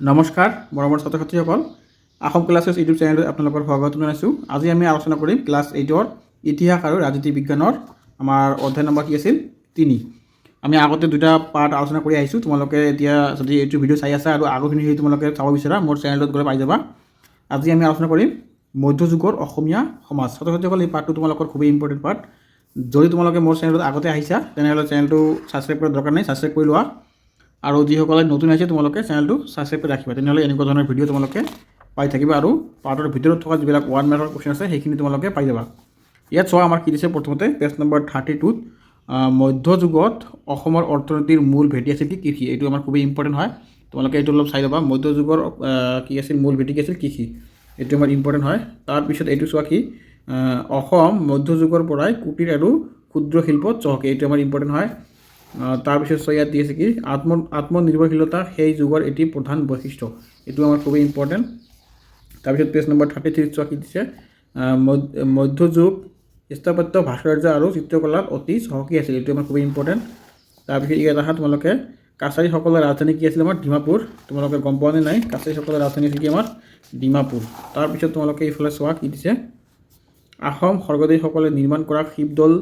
নমস্কাৰ মৰমৰ ছাত্ৰ ছাত্ৰীসকল আহোম ক্লাছেছ ইউটিউব চেনেলত আপোনালোকৰ স্বাগত জনাইছোঁ। আজি আমি আলোচনা কৰিম ক্লাছ 8ৰ ইতিহাস আৰু ৰাজনীতি বিজ্ঞানৰ আমাৰ অধ্যায় নম্বৰ কি আছিল 3। আমি আগতে দুটা পাৰ্ট আলোচনা কৰি আহিছোঁ। তোমালোকে এতিয়া যদি এইটো ভিডিঅ' চাই আছা আৰু আগৰখিনি যদি তোমালোকে চাব বিচৰা মোৰ চেনেলত গ'লে পাই যাবা। আজি আমি আলোচনা কৰিম মধ্যযুগৰ অসমীয়া সমাজ। ছাত্ৰ ছাত্ৰীসকল এই পাৰ্টটো তোমালোকৰ খুবেই ইম্পৰ্টেণ্ট পাৰ্ট। যদি তোমালোকে মোৰ চেনেলত আগতে আহিছা তেনেহ'লে চেনেলটো ছাবস্ক্ৰাইব কৰাৰ দৰকাৰ নাই, ছাবস্ক্ৰাইব কৰি লোৱা। আৰু যিসকলে নতুন আহিছে তোমালোকে চেনেলটো ছাবস্ক্ৰাইব কৰি ৰাখিবা, তেনেহ'লে এনেকুৱা ধৰণৰ ভিডিঅ' তোমালোকে পাই থাকিবা আৰু পাৰ্টৰ ভিতৰত থকা যিবিলাক 1 মাৰ্কৰ কুৱেশ্যন আছে সেইখিনি তোমালোকে পাই যাবা। ইয়াত চোৱা আমাৰ কি দিছে প্ৰথমতে পেজ নম্বৰ 32ত মধ্যযুগত অসমৰ অৰ্থনীতিৰ মূল ভেটি আছিল কি কৃষি। এইটো আমাৰ খুবেই ইম্পৰ্টেণ্ট হয়, তোমালোকে এইটো অলপ চাই ল'বা। মধ্যযুগৰ কি আছিল মূল ভেটি কি আছিল কৃষি, এইটো আমাৰ ইম্পৰ্টেণ্ট হয়। তাৰপিছত এইটো চোৱা কি অসম মধ্যযুগৰ পৰাই কুটিৰ আৰু ক্ষুদ্ৰ শিল্পত চহকী, এইটো আমাৰ ইম্পৰ্টেণ্ট হয়। তাৰপিছত ইয়াত দি আছে কি আত্মনিৰ্ভৰশীলতা সেই যুগৰ এটি প্ৰধান বৈশিষ্ট্য, এইটো আমাৰ খুবেই ইম্পৰ্টেণ্ট। তাৰপিছত পেজ নম্বৰ 33 চোৱা কি দিছে মধ্যযুগ স্থাপত্য ভাস্কৰ্য আৰু চিত্ৰকলাত অতি চহকী আছিল, এইটো আমাৰ খুবেই ইম্পৰ্টেণ্ট। তাৰপিছত ইয়াত আহা তোমালোকে কাছাৰীসকলৰ ৰাজধানী কি আছিল আমাৰ ডিমাপুৰ, তোমালোকে গম পোৱা নে নাই কাছাৰীসকলৰ ৰাজধানী আছিল কি আমাৰ ডিমাপুৰ। তাৰপিছত তোমালোকে এইফালে চোৱা কি দিছে আহোম স্বৰ্গদেউসকলে নিৰ্মাণ কৰা শিৱদৌল,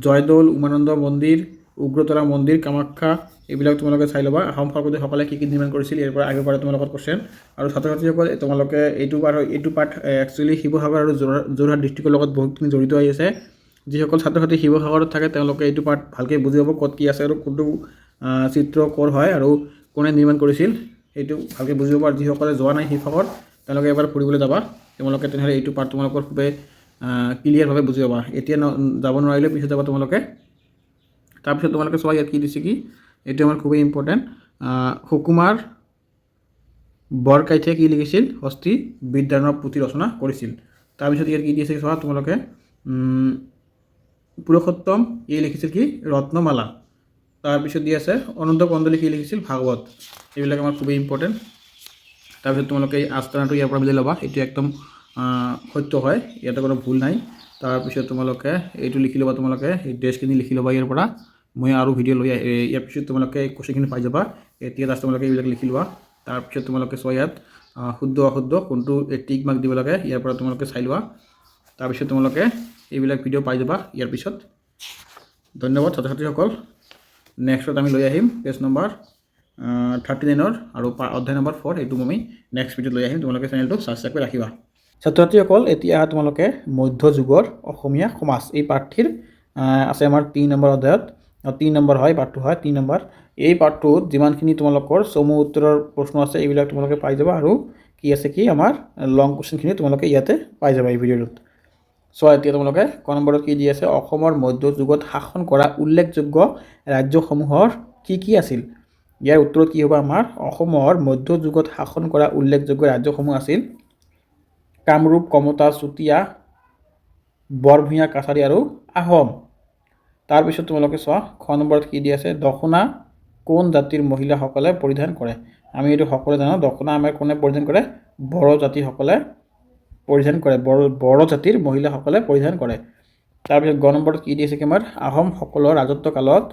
জয়দৌল, উমানন্দ মন্দিৰ, উগ্ৰতাৰা মন্দিৰ, কামাখ্যা, এইবিলাক তোমালোকে চাই ল'বা। আহোম স্বৰ্গদেউসকলে কি কি নিৰ্মাণ কৰিছিল ইয়াৰ পৰা আগৰ পৰা তোমালোকৰ কোৱেশ্যন। আৰু ছাত্ৰ ছাত্ৰীসকল তোমালোকে এইটো পাৰ্ট একচুৱেলি শিৱসাগৰ আৰু যোৰহাট ডিষ্ট্ৰিক্টৰ লগত বহুতখিনি জড়িত হৈ আছে। যিসকল ছাত্ৰ ছাত্ৰী শিৱসাগৰত থাকে তেওঁলোকে এইটো পাৰ্ট ভালকৈ বুজি পাব, ক'ত কি আছে আৰু কোনটো চিত্ৰ ক'ৰ হয় আৰু কোনে নিৰ্মাণ কৰিছিল সেইটো ভালকৈ বুজি পাব। আৰু যিসকলে যোৱা নাই শিৱসাগৰ তেওঁলোকে এবাৰ ফুৰিবলৈ যাবা, তোমালোকে তেনেহ'লে এইটো পাৰ্ট তোমালোকৰ খুবেই ক্লিয়াৰভাৱে বুজি পাবা। এতিয়া যাব নোৱাৰিলে পিছত যাবা তোমালোকে। তাৰপিছত তোমালোকে চোৱা ইয়াত কি দিছে কি এইটো আমাৰ খুবেই ইম্পৰ্টেণ্ট সুকুমাৰ বৰকাইথে কি লিখিছিল হস্তি বিদ্যায়নৰ পুথি ৰচনা কৰিছিল। তাৰপিছত ইয়াত কি দিছে চোৱা তোমালোকে পুৰুষোত্তম ই লিখিছিল কি ৰত্নমালা। তাৰপিছত দি আছে অনন্ত কন্দলী কি লিখিছিল ভাগৱত, এইবিলাক আমাৰ খুবেই ইম্পৰ্টেণ্ট। তাৰপিছত তোমালোকে এই আস্তানাটো ইয়াৰ পৰা মিলাই ল'বা, এইটো একদম সত্য হয়, ইয়াতে কোনো ভুল নাই। তাৰপিছত তোমালোকে এইটো লিখি ল'বা, তোমালোকে এই ড্ৰেছখিনি লিখি ল'বা ইয়াৰ পৰা। মই আৰু ভিডিঅ' লৈ ইয়াৰ পিছত তোমালোকে কুৱেশ্যনখিনি পাই যাবা, এতিয়া জাষ্ট তোমালোকে এইবিলাক লিখি লোৱা। তাৰপিছত তোমালোকে চোৱা ইয়াত শুদ্ধ অশুদ্ধ কোনটো টিক মাৰ্ক দিব লাগে ইয়াৰ পৰা তোমালোকে চাই লোৱা। তাৰপিছত তোমালোকে এইবিলাক ভিডিঅ' পাই যাবা ইয়াৰ পিছত। ধন্যবাদ ছাত্ৰ ছাত্ৰীসকল। নেক্সটত আমি লৈ আহিম পেজ নম্বৰ 39 আৰু অধ্যায় নম্বৰ 4, এইটো আমি নেক্সট ভিডিঅ'ত লৈ আহিম, তোমালোকে চেনেলটো ছাবস্ক্ৰাইব কৰি ৰাখিবা। ছাত্ৰ ছাত্ৰীসকল এতিয়া তোমালোকে মধ্যযুগৰ অসমীয়া সমাজ এই পাঠটিৰ আছে আমাৰ 3 নম্বৰ অধ্যায়ত, 3 নম্বৰ হয় পাঠটো হয় 3 নম্বৰ। এই পাঠটোত যিমানখিনি তোমালোকৰ চমু উত্তৰৰ প্ৰশ্ন আছে এইবিলাক তোমালোকে পাই যাবা, আৰু কি আছে কি আমাৰ লং কুৱেশ্যনখিনি তোমালোকে ইয়াতে পাই যাবা এই ভিডিঅ'টোত। চোৱা এতিয়া তোমালোকে ক নম্বৰত কি দি আছে অসমৰ মধ্যযুগত শাসন কৰা উল্লেখযোগ্য ৰাজ্যসমূহৰ কি কি আছিল। ইয়াৰ উত্তৰত কি হ'ব আমাৰ অসমৰ মধ্যযুগত শাসন কৰা উল্লেখযোগ্য ৰাজ্যসমূহ আছিল কামৰূপ, কমতা, চুতীয়া, বৰভূঞা, কাছাৰী আৰু আহোম। তাৰপিছত তোমালোকে চোৱা খ নম্বৰত কি দি আছে দখনা কোন জাতিৰ মহিলাসকলে পৰিধান কৰে। আমি এইটো সকলোৱে জানো, দখনা আমাৰ কোনে পৰিধান কৰে বড়ো জাতিসকলে পৰিধান কৰে, বড়ো জাতিৰ মহিলাসকলে পৰিধান কৰে। তাৰপিছত গ নম্বৰত কি দি আছে কি আমাৰ আহোমসকলৰ ৰাজত্ব কালত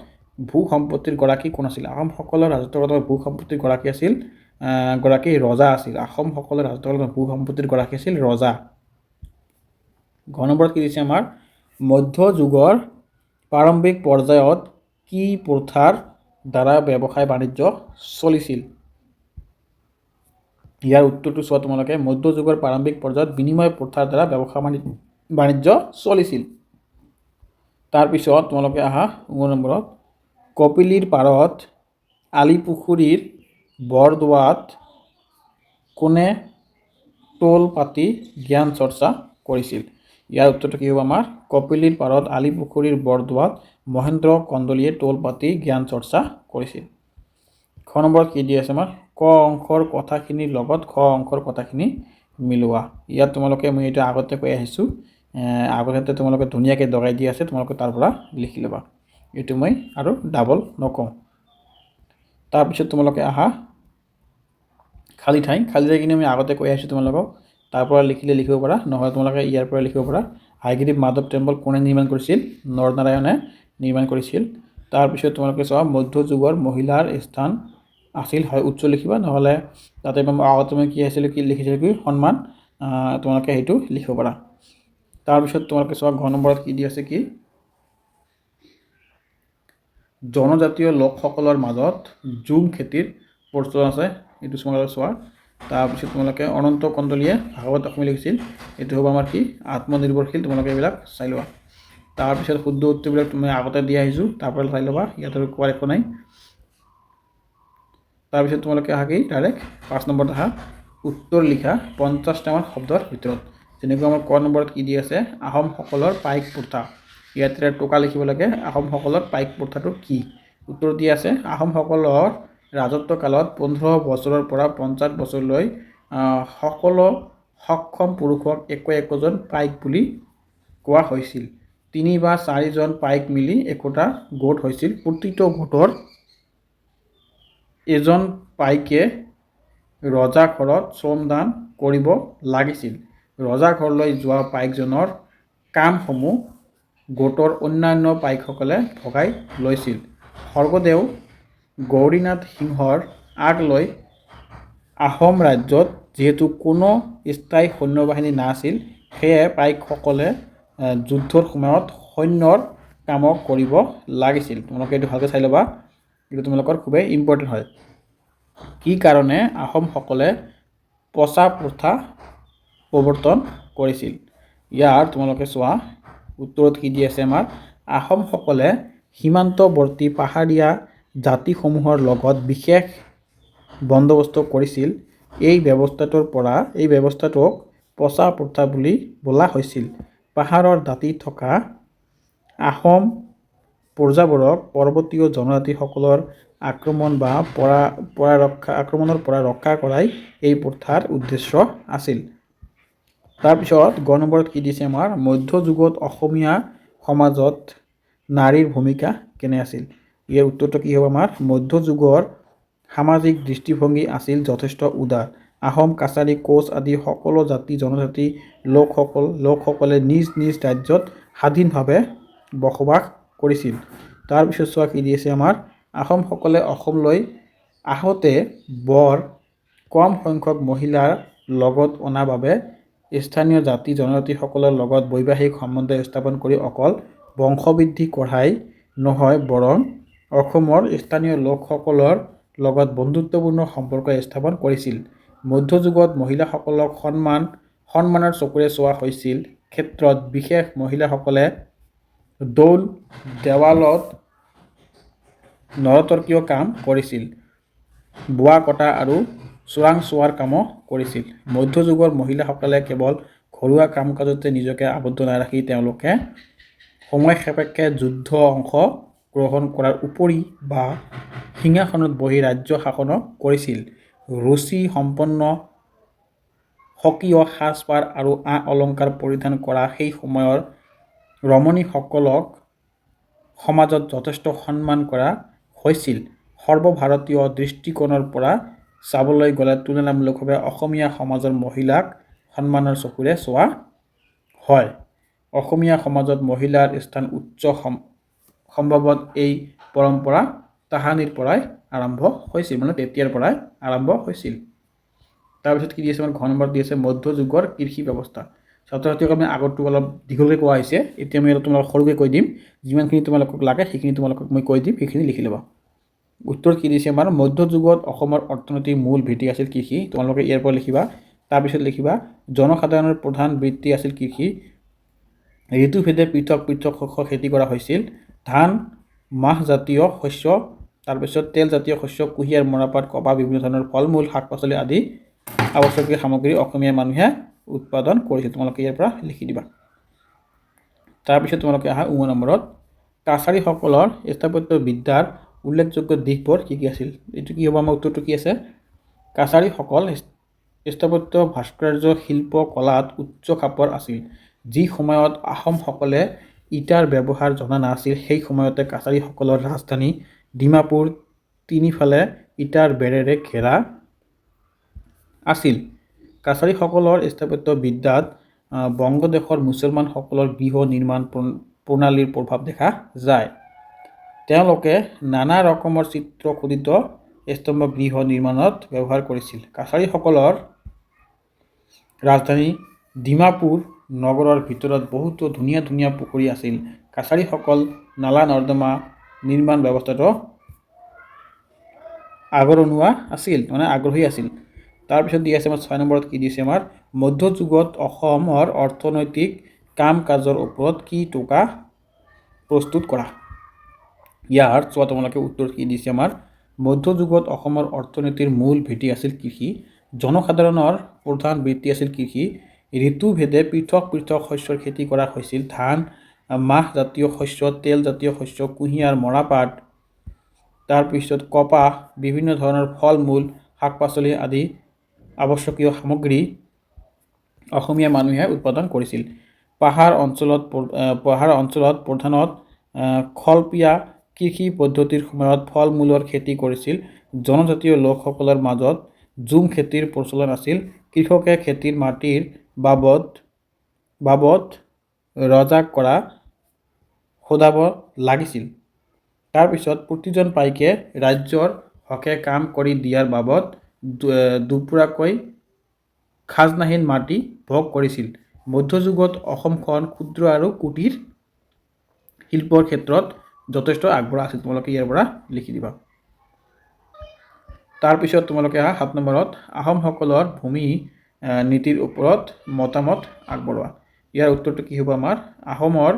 ভূ সম্পত্তিৰ গৰাকী কোন আছিল। আহোমসকলৰ ৰাজত্ব কালত ভূ সম্পত্তিৰ গৰাকী আছিল গৰাকী ৰজা আছিল। আহোমসকলৰ ৰাজত্ব কালত ভূ সম্পত্তিৰ গৰাকী আছিল ৰজা। ঘ নম্বৰত কি দিছে আমাৰ মধ্যযুগৰ প্ৰাৰম্ভিক পৰ্যায়ত কি প্ৰথাৰ দ্বাৰা ব্যৱসায় বাণিজ্য চলিছিল। ইয়াৰ উত্তৰটো চোৱা তোমালোকে মধ্যযুগৰ প্ৰাৰম্ভিক পৰ্যায়ত বিনিময় প্ৰথাৰ দ্বাৰা ব্যৱসায় বাণিজ্য চলিছিল। তাৰপিছত তোমালোকে আহা 9 নম্বৰত কপিলীৰ পাৰত আলিপুখুৰীৰ বৰদোৱাত কোনে টোল পাতি জ্ঞান চৰ্চা কৰিছিল। ইয়াৰ উত্তৰটো কি হ'ব আমাৰ কপিলীৰ পাৰত আলিপুখুৰীৰ বৰদোৱাত মহেন্দ্ৰ কন্দলীয়ে টোল পাতি জ্ঞান চৰ্চা কৰিছিল। খ নম্বৰত কি দি আছে আমাৰ ক অংশৰ কথাখিনিৰ লগত খ অংশৰ কথাখিনি মিলোৱা। ইয়াত তোমালোকে মই এইটো আগতে কৈ আহিছোঁ, আগতে তোমালোকে ধুনীয়াকৈ দগাই দি আছে, তোমালোকে তাৰ পৰা লিখি ল'বা, এইটো মই আৰু ডাবল নকওঁ। তাৰপিছত তোমালোকে আহা খালী ঠাইখিনি আমি আগতে কৈ আহিছোঁ তোমালোকক, তাৰ পৰা লিখিলে লিখিব পাৰা, নহ'লে তোমালোকে ইয়াৰ পৰা লিখিব পাৰা। হাইগ্ৰীৱ মাধৱ টেম্পল কোনে নিৰ্মাণ কৰিছিল নৰনাৰায়ণে নিৰ্মাণ কৰিছিল। তাৰপিছত তোমালোকে চোৱা মধ্যযুগৰ মহিলাৰ স্থান আছিল হয় উচ্চ লিখিবা, নহ'লে তাতে আগতে মই কি আছিলে কি লিখিছিলোঁ কি সন্মান, তোমালোকে সেইটো লিখিব পাৰা। তাৰপিছত তোমালোকে চোৱা ঘৰ নম্বৰত কি দি আছে কি জনজাতীয় লোকসকলৰ মাজত ঝুম খেতিৰ প্ৰচলন আছে, এইটো তোমালোকে চোৱা। তাৰপিছত তোমালোকে অনন্ত কণ্ডলীয়ে ভাগৱত অসমীয়া লিখিছিল, এইটো হ'ব আমাৰ কি আত্মনিৰ্ভৰশীল, তোমালোকে এইবিলাক চাই লোৱা। তাৰপিছত শুদ্ধ উত্তৰবিলাক তুমি আগতে দি আহিছোঁ, তাৰপৰা চাই ল'বা, ইয়াত আৰু কোৱাৰ একো নাই। তাৰপিছত তোমালোকে আহা কি ডাইৰেক্ট 5 নম্বৰত আহা উত্তৰ লিখা 50টামান শব্দৰ ভিতৰত। যেনেকৈ আমাৰ ক নম্বৰত কি দি আছে আহোমসকলৰ পাইক প্ৰথা, ইয়াতে টোকা লিখিব লাগে আহোমসকলৰ পাইক প্ৰথাটো কি। উত্তৰ দি আছে আহোমসকলৰ ৰাজত্ব কালত 15 বছৰৰ পৰা 50 বছৰলৈ সকলো সক্ষম পুৰুষক একোজন পাইক বুলি কোৱা হৈছিল। 3 বা 4জন পাইক মিলি একোটা গোট হৈছিল। প্ৰতিটো গোটৰ এজন পাইকে ৰজা ঘৰত শ্ৰমদান কৰিব লাগিছিল। ৰজা ঘৰলৈ যোৱা পাইকজনৰ কামসমূহ গোটৰ অন্যান্য পাইকসকলে ভগাই লৈছিল। স্বৰ্গদেউ গৌৰীনাথ সিংহৰ আগ লৈ আহোম ৰাজ্যত যিহেতু কোনো স্থায়ী সৈন্যবাহিনী নাছিল, সেয়ে পাইকসকলে যুদ্ধৰ সময়ত সৈন্যৰ কামক কৰিব লাগিছিল। তোমালোকে এইটো ভালকৈ চাই ল'বা, এইটো তোমালোকৰ খুবেই ইম্পৰ্টেণ্ট হয়। কি কাৰণে আহোমসকলে পচা প্ৰথা প্ৰৱৰ্তন কৰিছিল, ইয়াৰ তোমালোকে চোৱা উত্তৰত কি দি আছে আমাৰ আহোমসকলে সীমান্তৱৰ্তী পাহাৰীয়া জাতিসমূহৰ লগত বিশেষ বন্দোবস্ত কৰিছিল। এই ব্যৱস্থাটোক পচা প্ৰথা বুলি বোলা হৈছিল। পাহাৰৰ দাঁতিত থকা আহোম প্ৰজাবোৰক পৰৱৰ্তী জনজাতিসকলৰ আক্ৰমণ বা আক্ৰমণৰ পৰা ৰক্ষা কৰাই এই প্ৰথাৰ উদ্দেশ্য আছিল। তাৰপিছত গ নম্বৰত কি দিছে আমাৰ মধ্যযুগত অসমীয়া সমাজত নাৰীৰ ভূমিকা কেনে আছিল। ইয়াৰ উত্তৰটো কি হ'ব আমাৰ মধ্যযুগৰ সামাজিক দৃষ্টিভংগী আছিল যথেষ্ট উদাৰ। আহোম কাছাৰী কোচ আদি সকলো জাতি জনজাতি লোকসকলে নিজ নিজ ৰাজ্যত স্বাধীনভাৱে বসবাস কৰিছিল। তাৰপিছত চোৱা কি দি আছে আমাৰ আহোমসকলে অসমলৈ আহোঁতে বৰ কম সংখ্যক মহিলাৰ লগত অনা বাবে স্থানীয় জাতি জনজাতিসকলৰ লগত বৈবাহিক সম্বন্ধ স্থাপন কৰি অকল বংশবৃদ্ধি কৰাই নহয়, বৰং অসমৰ স্থানীয় লোকসকলৰ লগত বন্ধুত্বপূৰ্ণ সম্পৰ্ক স্থাপন কৰিছিল। মধ্যযুগত মহিলাসকলক সন্মানৰ চকুৰে চোৱা হৈছিল। ক্ষেত্ৰত বিশেষ মহিলাসকলে দৌল দেৱালত নৰতকীয় কাম কৰিছিল, বোৱা কটা আৰু চোৰাংচোৱাৰ কামো কৰিছিল। মধ্যযুগৰ মহিলাসকলে কেৱল ঘৰুৱা কাম কাজতে নিজকে আবদ্ধ নাৰাখি তেওঁলোকে সময় সাপেক্ষে যুদ্ধ অংশ গ্ৰহণ কৰাৰ উপৰি বা সিংহাসনত বহি ৰাজ্য শাসনো কৰিছিল। ৰুচি সম্পন্ন স্বকীয় সাজপাৰ আৰু অলংকাৰ পৰিধান কৰা সেই সময়ৰ ৰমণীসকলক সমাজত যথেষ্ট সন্মান কৰা হৈছিল। সৰ্বভাৰতীয় দৃষ্টিকোণৰ পৰা চাবলৈ গ'লে তুলনামূলকভাৱে অসমীয়া সমাজৰ মহিলাক সন্মানৰ চকুৰে চোৱা হয়। অসমীয়া সমাজত মহিলাৰ স্থান উচ্চ। সম্ভৱত এই পৰম্পৰা তাহানিৰ পৰাই আৰম্ভ হৈছিল, মানে তেতিয়াৰ পৰাই আৰম্ভ হৈছিল। তাৰপিছত কি দি আছে আমাৰ ঘৰ নম্বৰ দি আছে মধ্যযুগৰ কৃষি ব্যৱস্থা। ছাত্ৰ ছাত্ৰীক আমি আগৰটো অলপ দীঘলকৈ কোৱা হৈছে, এতিয়া আমি তোমালোকক সৰুকৈ কৈ দিম, যিমানখিনি তোমালোকক লাগে সেইখিনি তোমালোকক মই কৈ দিম, সেইখিনি লিখি ল'বা। উত্তৰ কি দিছে আমাৰ মধ্যযুগত অসমৰ অৰ্থনীতিৰ মূল ভেটি আছিল কৃষি, তোমালোকে ইয়াৰ পৰা লিখিবা। তাৰপিছত লিখিবা জনসাধাৰণৰ প্ৰধান বৃত্তি আছিল কৃষি। ঋতুভেদে পৃথক পৃথক শস্য খেতি কৰা হৈছিল। ধান, মাহজাতীয় শস্য, তাৰপিছত তেলজাতীয় শস্য, কুঁহিয়াৰ, মৰাপাট, কপাহ, বিভিন্ন ধৰণৰ ফল মূল, শাক পাচলি আদি আৱশ্যকীয় সামগ্ৰী অসমীয়া মানুহে উৎপাদন কৰিছিল। তোমালোকে ইয়াৰ পৰা লিখি দিবা। তাৰপিছত তোমালোকে আহা নম্বৰত কাছাৰীসকলৰ স্থাপত্য বিদ্যাৰ উল্লেখযোগ্য দিশবোৰ কি কি আছিল। এইটো কি হ'ব আমাৰ উত্তৰটো কি আছে কাছাৰীসকল স্থাপত্য ভাস্কৰ্য শিল্প কলাত উচ্চ খাপৰ আছিল। যি সময়ত আহোমসকলে ইটাৰ ব্যৱহাৰ জনা নাছিল, সেই সময়তে কাছাৰীসকলৰ ৰাজধানী ডিমাপুৰ তিনিফালে ইটাৰ বেৰেৰে ঘেৰা আছিল। কাছাৰীসকলৰ স্থাপত্য বিদ্যাত বংগদেশৰ মুছলমানসকলৰ গৃহ নিৰ্মাণ প্ৰণালীৰ প্ৰভাৱ দেখা যায়। তেওঁলোকে নানা ৰকমৰ চিত্ৰ খোদিত স্তম্ভ গৃহ নিৰ্মাণত ব্যৱহাৰ কৰিছিল। কাছাৰীসকলৰ ৰাজধানী ডিমাপুৰ নগৰৰ ভিতৰত বহুতো ধুনীয়া ধুনীয়া পুখুৰী আছিল। কাছাৰীসকল নালা নৰ্দমা নিৰ্মাণ ব্যৱস্থাটো আগৰণুৱা আছিল, মানে আগ্ৰহী আছিল। তাৰপিছত দি আছে আমাৰ 6 নম্বৰত কি দিছে আমাৰ মধ্যযুগত অসমৰ অৰ্থনৈতিক কাম কাজৰ ওপৰত কি টোকা প্ৰস্তুত কৰা। ইয়াৰ চোৱা তোমালোকে উত্তৰ কি দিছে আমাৰ মধ্যযুগত অসমৰ অৰ্থনীতিৰ মূল ভেটি আছিল কৃষি। জনসাধাৰণৰ প্ৰধান বৃত্তি আছিল কৃষি। ঋতুভেদে পৃথক পৃথক শস্যৰ খেতি কৰা হৈছিল। ধান, মাহজাতীয় শস্য, তেলজাতীয় শস্য, কুঁহিয়াৰ, মৰাপাট, তাৰপিছত কপাহ, বিভিন্ন ধৰণৰ ফল মূল, শাক পাচলি আদি আৱশ্যকীয় সামগ্ৰী অসমীয়া মানুহে উৎপাদন কৰিছিল। পাহাৰ অঞ্চলত প্ৰধানত খলপীয়া কৃষি পদ্ধতিৰ সময়ত ফল মূলৰ খেতি কৰিছিল। জনজাতীয় লোকসকলৰ মাজত ঝুম খেতিৰ প্ৰচলন আছিল। কৃষকে খেতিৰ মাটিৰ বাবদ ৰজাক কৰা সোধাব লাগিছিল। তাৰপিছত প্ৰতিজন পাইকে ৰাজ্যৰ হকে কাম কৰি দিয়াৰ বাবদ দুপুৰাকৈ খাজনাহীন মাটি ভোগ কৰিছিল। মধ্যযুগত অসমখন ক্ষুদ্ৰ আৰু কুটীৰ শিল্পৰ ক্ষেত্ৰত যথেষ্ট আগবঢ়া আছিল। তোমালোকে ইয়াৰ পৰা লিখি দিবা। তাৰপিছত তোমালোকে 7 নম্বৰত আহোমসকলৰ ভূমি নীতিৰ ওপৰত মতামত আগবঢ়োৱা। ইয়াৰ উত্তৰটো কি হ'ব আমাৰ আহোমৰ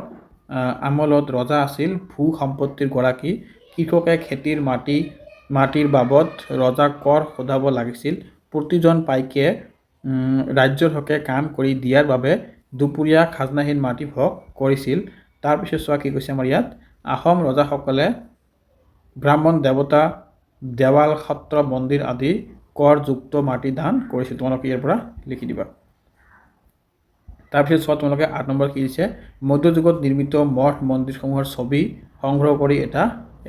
আমলত ৰজা আছিল ভূ সম্পত্তিৰ গৰাকী। কৃষকে খেতিৰ মাটিৰ বাবদ ৰজাক কৰ সোধাব লাগিছিল। প্ৰতিজন পাইকে ৰাজ্যৰ হকে কাম কৰি দিয়াৰ বাবে দুপুৰীয়া খাজনাহীন মাটি ভোগ কৰিছিল। তাৰপিছত চোৱা কি কৈছে আমাৰ ইয়াত আহোম ৰজাসকলে ব্ৰাহ্মণ দেৱতা দেৱাল সত্ৰ মন্দিৰ আদি কৰযুক্ত মাটি দান কৰিছিল। তোমালোকে ইয়াৰ পৰা লিখি দিবা। তাৰপিছত চোৱা তোমালোকে 8 নম্বৰ কি দিছে মধ্যযুগত নিৰ্মিত মঠ মন্দিৰসমূহৰ ছবি সংগ্ৰহ কৰি এটা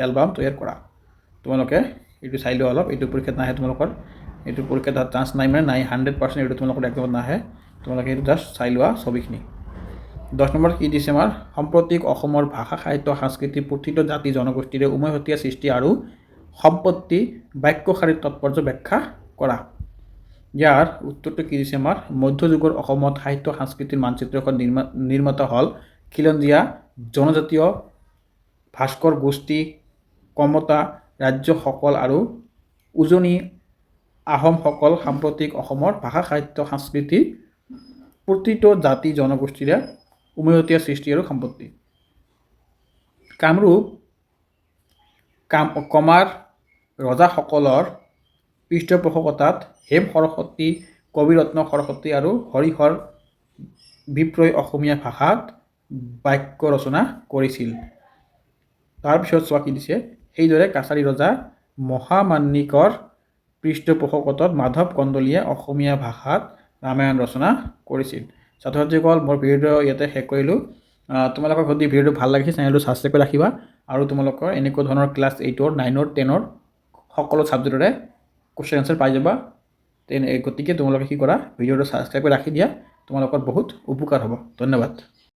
এলবাম তৈয়াৰ কৰা। তোমালোকে এইটো চাই লোৱা অলপ, এইটো পৰীক্ষাত নাহে তোমালোকৰ, এইটো পৰীক্ষাত চান্স নাই, মানে নাই 100% এইটো তোমালোকৰ একদমত নাহে। তোমালোকে এইটো জাষ্ট চাই লোৱা ছবিখিনি। 10 নম্বৰ কি দিছে আমাৰ সাম্প্ৰতিক অসমৰ ভাষা সাহিত্য সংস্কৃতি প্ৰতিটো জাতি জনগোষ্ঠীৰে উমৈহতীয়া সৃষ্টি আৰু সম্পত্তি বাক্যশাৰীৰ তাৎপৰ্য ব্যাখ্যা কৰা। ইয়াৰ উত্তৰটো কি দিছে আমাৰ মধ্যযুগৰ অসমত সাহিত্য সংস্কৃতিৰ মানচিত্ৰখন নিৰ্মাতা হ'ল খিলঞ্জীয়া জনজাতীয় ভাস্কৰ গোষ্ঠী, কমতা ৰাজ্যসকল আৰু উজনি আহোমসকল। সাম্প্ৰতিক অসমৰ ভাষা সাহিত্য সংস্কৃতি প্ৰতিটো জাতি জনগোষ্ঠীৰে উমৈহতীয়া সৃষ্টি আৰু সম্পত্তি। কামৰূপ কমাৰ ৰজাসকলৰ পৃষ্ঠপোষকতাত হেম সৰস্বতী, কবিৰত্ন সৰস্বতী আৰু হৰিহৰ বিপ্ৰই অসমীয়া ভাষাত বাক্য ৰচনা কৰিছিল। তাৰপিছত চোৱা কি দিছে সেইদৰে কাছাৰী ৰজা মহামান্বিকৰ পৃষ্ঠপোষকতাত মাধৱ কন্দলীয়ে অসমীয়া ভাষাত ৰামায়ণ ৰচনা কৰিছিল। ছাত্ৰ ছাত্ৰীসকল মোৰ ভিডিঅ'টো ইয়াতে শেষ কৰিলোঁ। তোমালোকৰ যদি ভিডিঅ'টো ভাল লাগিছে চেনেলটো ছাবস্ক্ৰাইব কৰি ৰাখিবা আৰু তোমালোকৰ এনেকুৱা ধৰণৰ ক্লাছ 8ৰ 9ৰ 10ৰ সকলো ছাবজেক্টৰে কুৱেশ্যন এনচাৰ পাই যাবা। গতিকে তোমালোকে কি কৰা ভিডিঅ'টো ছাবস্ক্ৰাইব কৰি ৰাখি দিয়া, তোমালোকৰ বহুত উপকাৰ হ'ব। ধন্যবাদ।